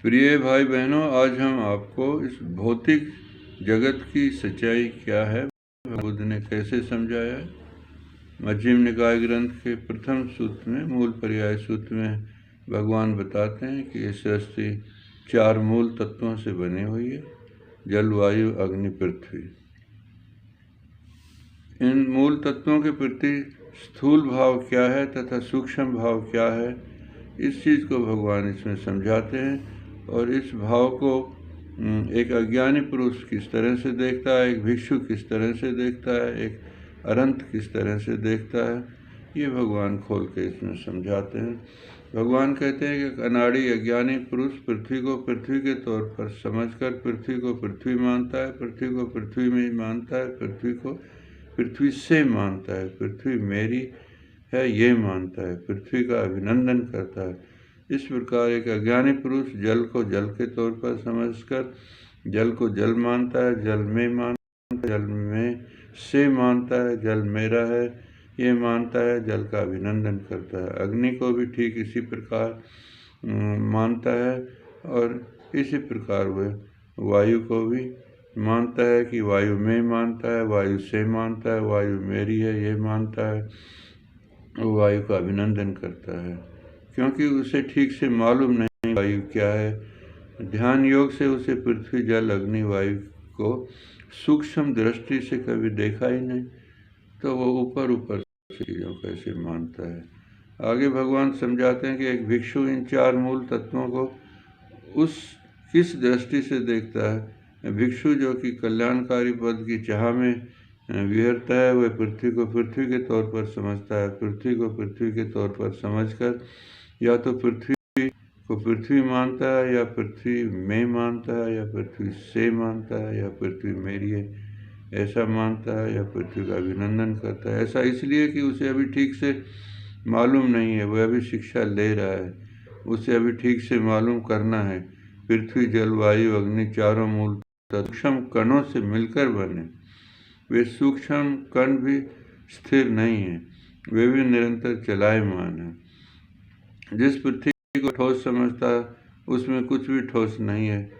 प्रिय भाई बहनों, आज हम आपको इस भौतिक जगत की सच्चाई क्या है, बुद्ध ने कैसे समझाया है। मध्यम निकाय ग्रंथ के प्रथम सूत्र में, मूल पर्याय सूत्र में भगवान बताते हैं कि ये सृष्टि 4 मूल तत्वों से बनी हुई है: जल, वायु, अग्नि, पृथ्वी। इन मूल तत्वों के प्रति स्थूल भाव क्या है तथा सूक्ष्म भाव क्या है, इस चीज़ को भगवान इसमें समझाते हैं। और इस भाव को एक अज्ञानी पुरुष किस तरह से देखता है, एक भिक्षु किस तरह से देखता है, एक अरंत किस तरह से देखता है, ये भगवान खोल के इसमें समझाते हैं। भगवान कहते हैं कि अनाड़ी अज्ञानी पुरुष पृथ्वी को पृथ्वी के तौर पर समझकर पृथ्वी को पृथ्वी मानता है, पृथ्वी को पृथ्वी में मानता है, पृथ्वी को पृथ्वी से मानता है, पृथ्वी मेरी है ये मानता है, पृथ्वी का अभिनंदन करता है। इस प्रकार एक अज्ञानी पुरुष जल को जल के तौर पर समझकर जल को जल मानता है, जल में मानता है, जल में से मानता है, जल मेरा है ये मानता है, जल का अभिनंदन करता है। अग्नि को भी ठीक इसी प्रकार मानता है और इसी प्रकार वह वायु को भी मानता है कि वायु में मानता है, वायु से मानता है, वायु मेरी है ये मानता है, वो वायु का अभिनंदन करता है, क्योंकि उसे ठीक से मालूम नहीं वायु क्या है। ध्यान योग से उसे पृथ्वी, जल, अग्नि, वायु को सूक्ष्म दृष्टि से कभी देखा ही नहीं, तो वो ऊपर ऊपर चीज़ों को कैसे मानता है। आगे भगवान समझाते हैं कि एक भिक्षु इन 4 मूल तत्वों को किस दृष्टि से देखता है। भिक्षु जो कि कल्याणकारी पद की चाह में विहरता है, वह पृथ्वी को पृथ्वी के तौर पर समझता है। पृथ्वी को पृथ्वी के तौर पर समझकर या तो पृथ्वी को पृथ्वी मानता है, या पृथ्वी में मानता है, या पृथ्वी से मानता है, या पृथ्वी मेरी है ऐसा मानता है, या पृथ्वी का अभिनंदन करता है। ऐसा इसलिए कि उसे अभी ठीक से मालूम नहीं है, वह अभी शिक्षा ले रहा है, उसे अभी ठीक से मालूम करना है। पृथ्वी, जल, वायु, अग्नि चारों मूल सूक्ष्म कणों से मिलकर बने। वे सूक्ष्म कण भी स्थिर नहीं हैं, वे भी निरंतर चलायमान हैं। जिस पृथ्वी को ठोस समझता है उसमें कुछ भी ठोस नहीं है।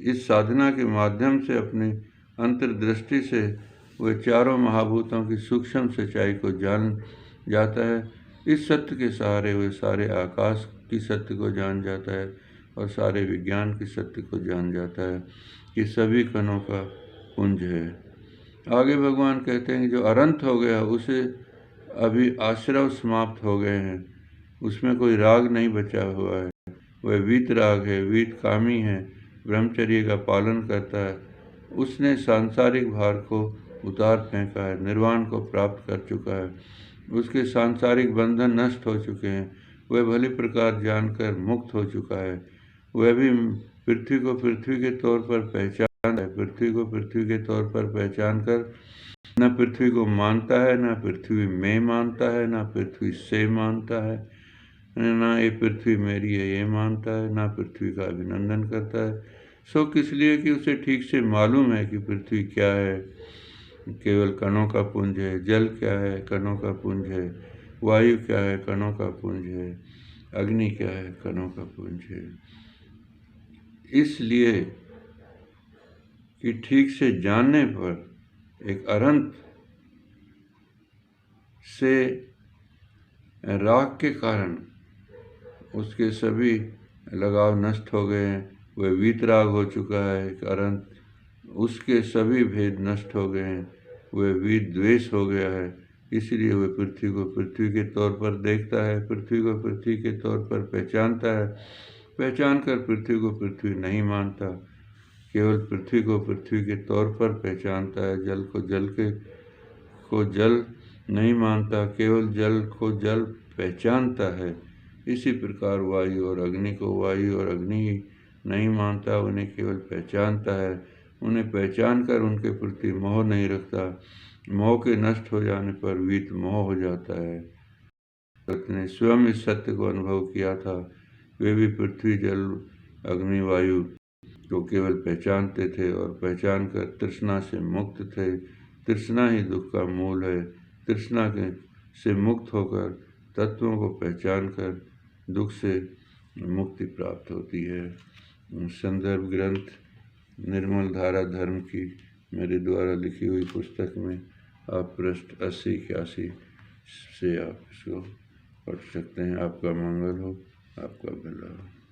इस साधना के माध्यम से अपनी अंतर्दृष्टि से वह चारों महाभूतों की सूक्ष्म सच्चाई को जान जाता है। इस सत्य के सहारे वह सारे आकाश की सत्य को जान जाता है और सारे विज्ञान की सत्य को जान जाता है कि सभी कणों का पुंज है। आगे भगवान कहते हैं कि जो अनंत हो गया उसे अभी आश्रव समाप्त हो गए हैं, उसमें कोई राग नहीं बचा हुआ है। वह वीत राग है, वीत कामी है, ब्रह्मचर्य का पालन करता है। उसने सांसारिक भार को उतार फेंका है, निर्वाण को प्राप्त कर चुका है, उसके सांसारिक बंधन नष्ट हो चुके हैं, वह भली प्रकार जानकर मुक्त हो चुका है। वह भी पृथ्वी को पृथ्वी के तौर पर पहचान है, पृथ्वी को पृथ्वी के तौर पर पहचान कर न पृथ्वी को मानता है, न पृथ्वी में मानता है, न पृथ्वी से मानता है, न ये पृथ्वी मेरी है ये मानता है, न पृथ्वी का अभिनंदन करता है। सो किस लिए कि उसे ठीक से मालूम है कि पृथ्वी क्या है, केवल कणों का पुंज है, जल क्या है, कणों का पुंज है, वायु क्या है, कणों का पुंज है, अग्नि क्या है, कणों का पुंज है। इसलिए कि ठीक से जानने पर एक अनंत से राग के कारण उसके सभी लगाव नष्ट हो गए हैं, वह वीतराग हो चुका है। एक अनंत, उसके सभी भेद नष्ट हो गए हैं, वह वीत द्वेष हो गया है। इसलिए वह पृथ्वी को पृथ्वी के तौर पर देखता है, पृथ्वी को पृथ्वी के तौर पर पहचानता है, पहचान कर पृथ्वी को पृथ्वी नहीं मानता, केवल पृथ्वी को पृथ्वी के तौर पर पहचानता है। जल को जल नहीं मानता, केवल जल को जल पहचानता है। इसी प्रकार वायु और अग्नि को वायु और अग्नि ही नहीं मानता, उन्हें केवल पहचानता है। उन्हें पहचान कर उनके प्रति मोह नहीं रखता। मोह के नष्ट हो जाने पर वीत मोह हो जाता है। ने स्वयं इस सत्य को अनुभव किया था। वे भी पृथ्वी, जल, अग्नि, वायु को केवल पहचानते थे और पहचान कर तृष्णा से मुक्त थे। तृष्णा ही दुख का मूल है। तृष्णा से मुक्त होकर तत्वों को पहचान कर दुख से मुक्ति प्राप्त होती है। संदर्भ ग्रंथ निर्मल धारा धर्म की मेरे द्वारा लिखी हुई पुस्तक में आप पृष्ठ 80-81 से आप इसको पढ़ सकते हैं। आपका मंगल हो, आपका भला हो।